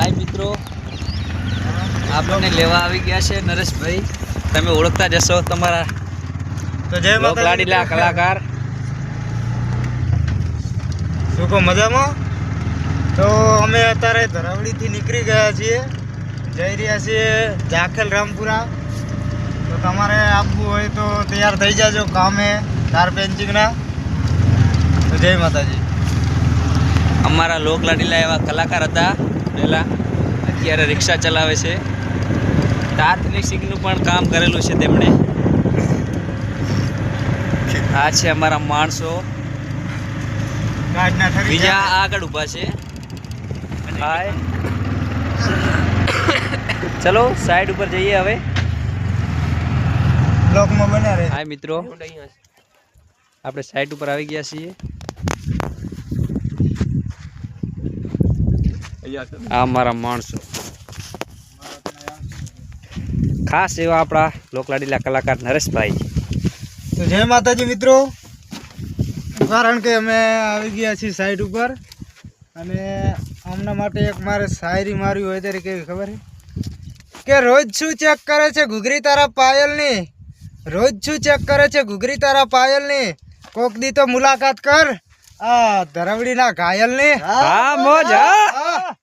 हाय मित्रों, आपने लेवा આવી ગયા છે નરેશભાઈ, તમે ઓળખતા જશો તમારા તો જય માતા લાડીલા કલાકાર. સુકો મજામાં. તો અમે અત્યારે ધરાવડી થી નીકળી ગયા છીએ, જઈ રહ્યા છીએ જાખેલ રામપુરા. તો તમારે આપવું હોય તો તૈયાર થઈ જાજો કામે કાર પેન્ચિંગના. તો જય માતાજી. અમારા લોક લાડીલા એવા કલાકાર હતા પહેલા, અત્યારે રિક્ષા ચલાવે છે. તાર ફિનિશિંગનું પણ કામ કરેલું છે તેમણે. આ છે અમારા માણસો, બીજા આગળ ઊભા છે. હાય, ચલો સાઈડ ઉપર જઈએ હવે. બ્લોકમાં બન્યા રહે. હાય મિત્રો, આપણે સાઈડ ઉપર આવી ગયા છીએ. આ અમારા માણસો, ખાસ એવા આપણા લોકલાડીલા કલાકાર નરેશભાઈ. તો જય માતાજી મિત્રો. કારણ કે અમે આવી ગયા છીએ સાઈડ ઉપર, અને આમના માટે એક મારે શાયરી મારી હોય ત્યારે કેવી ખબર છે કે રોજ શું ચેક કરે છે ઘૂઘરી તારા પાયલની, રોજ શું ચેક કરે છે ઘૂઘરી તારા પાયલની, કોક દી તો મુલાકાત કર આ ધરવડીના ઘાયલની. હા મોજ. હા